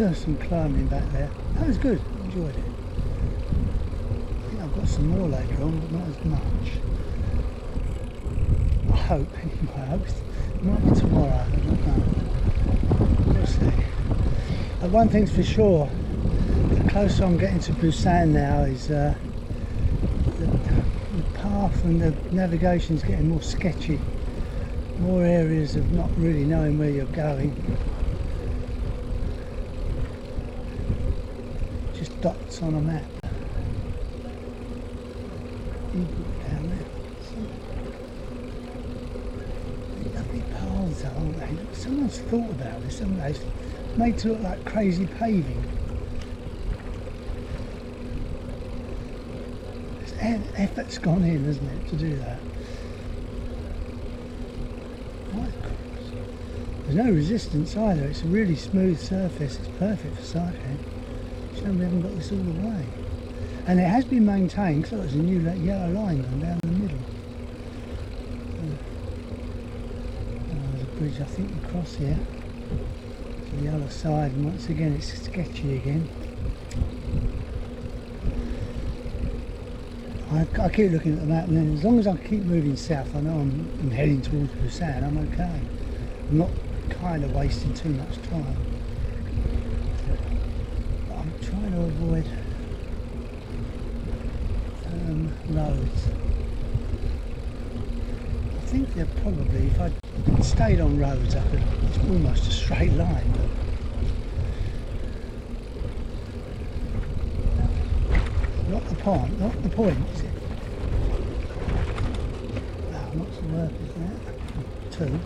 doing some climbing back there. That was good, enjoyed it. I think I've got some more later on, but not as much. I hope, anyway. I hope it might be tomorrow, I don't know. We'll see. But one thing's for sure, the closer I'm getting to Busan now is the path and the navigation's getting more sketchy. More areas of not really knowing where you're going. Just dots on a map. Down there. Lovely paths, aren't they? Someone's thought about this, haven't they? It's made to look like crazy paving. Effort's gone in, hasn't it, to do that? There's no resistance either, it's a really smooth surface, it's perfect for cycling. Shame we haven't got this all the way. And it has been maintained, because there's a new yellow line going down the middle. There's a bridge I think we cross here to the other side, and once again it's sketchy again. I keep looking at the map, and then as long as I keep moving south, I know I'm heading towards Busan, I'm okay. I'm not kind of wasting too much time. But I'm trying to avoid roads. I think they're probably, if I stayed on roads, it's almost a straight line. Not the point, is it? Wow, lots of work, isn't it? Two.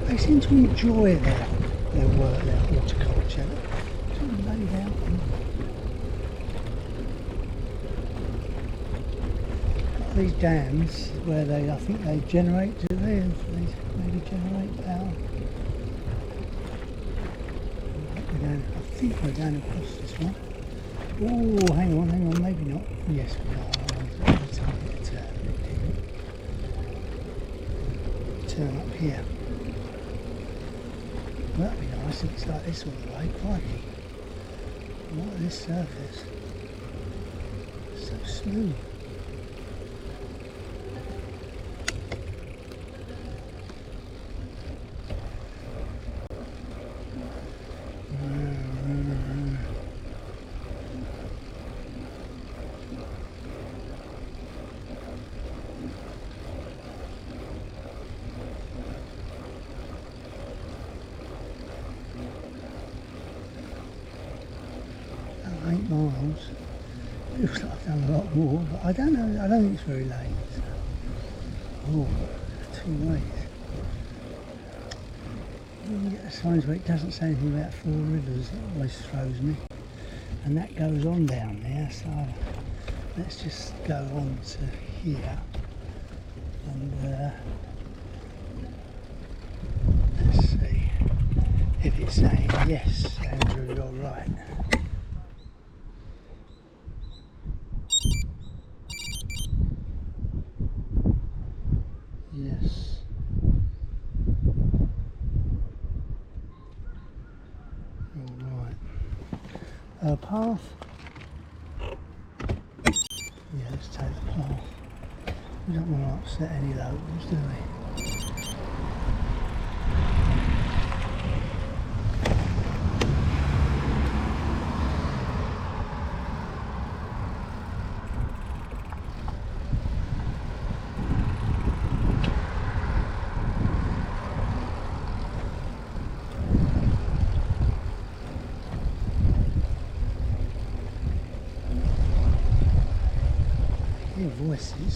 They seem to enjoy their work, their horticulture. It's all laid out. Got these dams where I think they generate, do they? Maybe generate power. I think we're going across this one. Oh, hang on, maybe not. Yes, we are. Let's turn up here. Well, that'd be nice if it's like this all the way. Crikey. Look at this surface. So smooth. Looks like I've done a lot more, but I don't know, I don't think it's very late. So. Oh, 2 ways. You get the signs where it doesn't say anything about 4 rivers, that always throws me. And that goes on down there, so let's just go on to here. And let's see if it's saying, yes, Andrew, you're right. Yes. All right. Path. Yeah, let's take the path. We don't want to upset any locals, do we? Voices.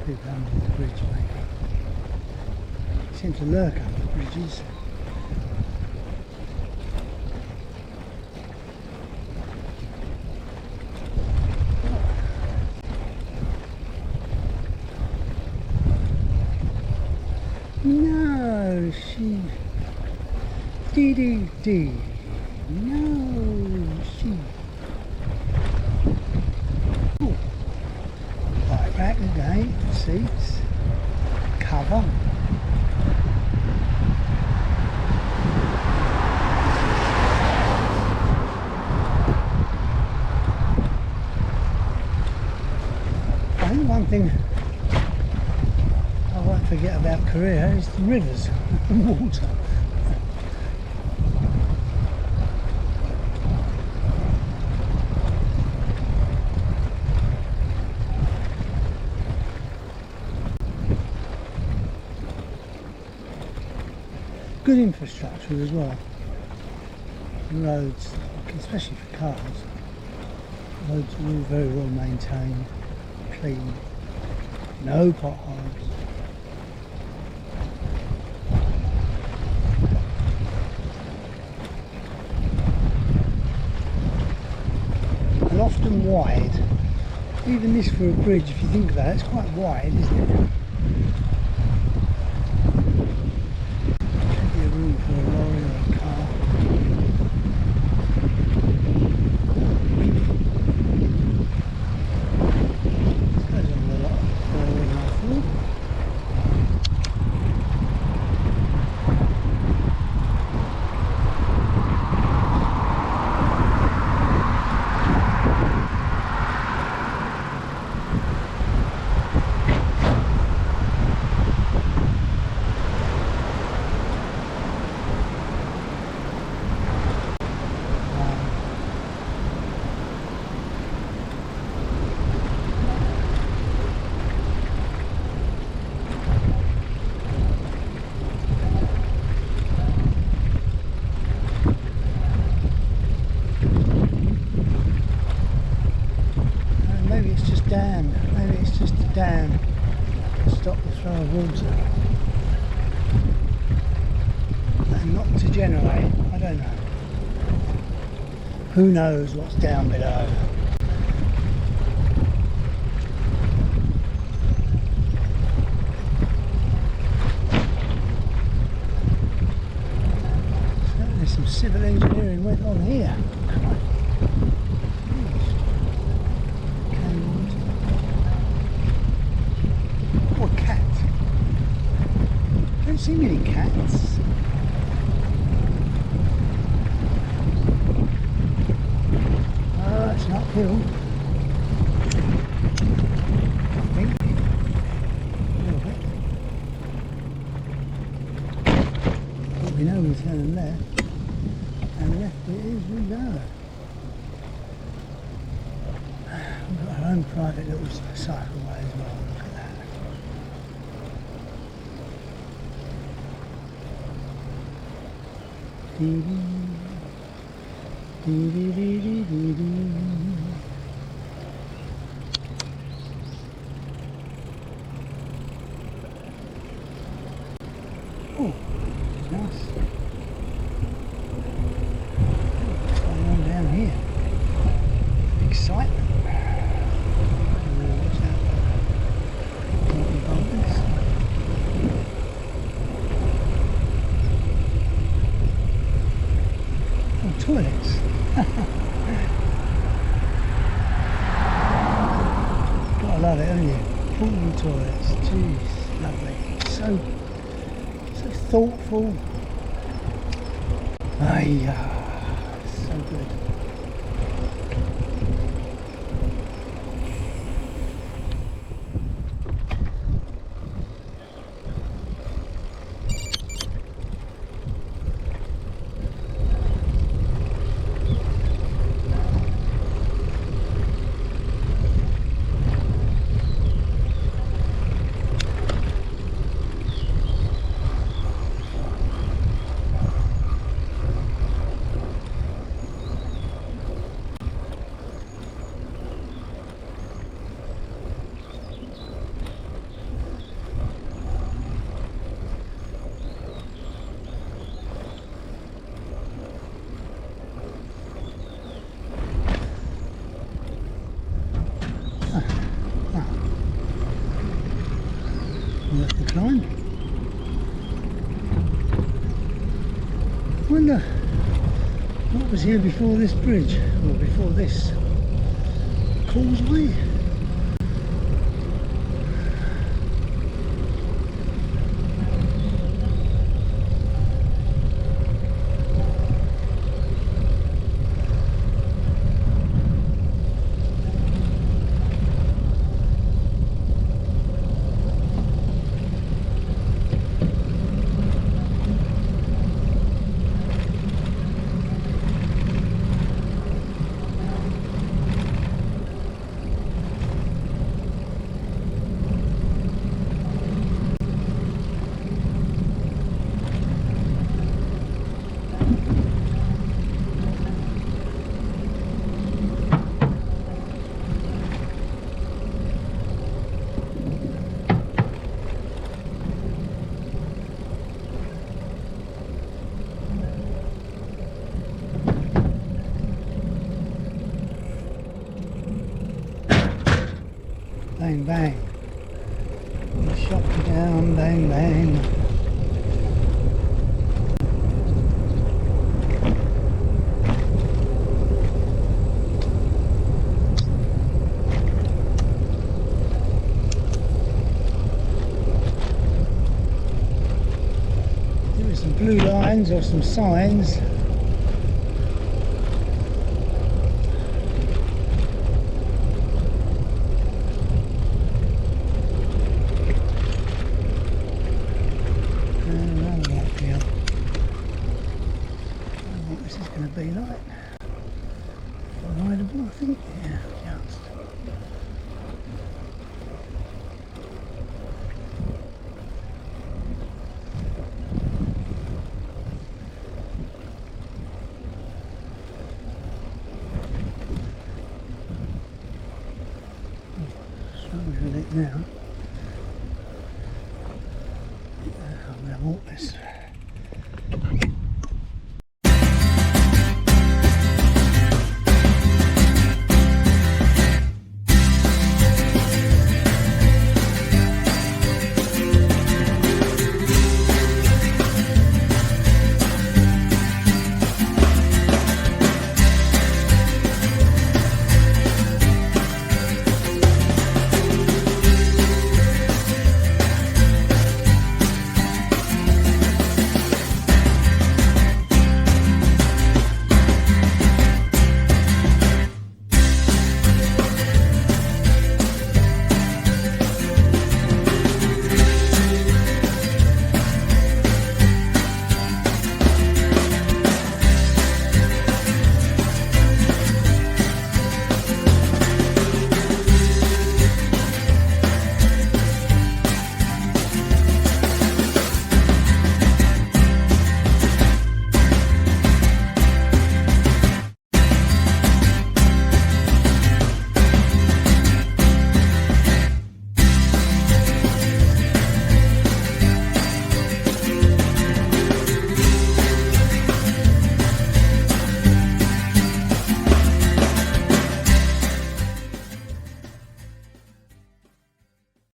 People under the bridge, maybe. Seem to lurk under the bridges. No, she. Dee. No, she. seats, cover. I think one thing I won't forget about Korea is the rivers and water. Good infrastructure as well. Roads, especially for cars, roads are all very well maintained, clean, no potholes. And often wide. Even this for a bridge, if you think about it, it's quite wide, isn't it? For a lorry or a car. This goes on a lot further than I thought. Maybe it's just a dam to stop the flow of water and not to generate. I don't know. Who knows what's down below? Certainly some civil engineering went on here. Don't see many cats. It's an uphill. I think. A little bit. But we know we're turning left. And left it is, we go. We've got our own private little cycleway as well. Look at that. Oh, nice. What's going on down here? Excitement. Watch out. Bumpy bumpers. Toilets. Gotta love it, haven't you? Pool toilets. Jeez, lovely. So thoughtful. So good. Worth the climb. Wonder what was here before this bridge, or before this causeway. bang, bang. You shot me down, bang, bang. There were some blue lines or some signs. Be like rideable, I think. Yeah, just. Struggle with it now.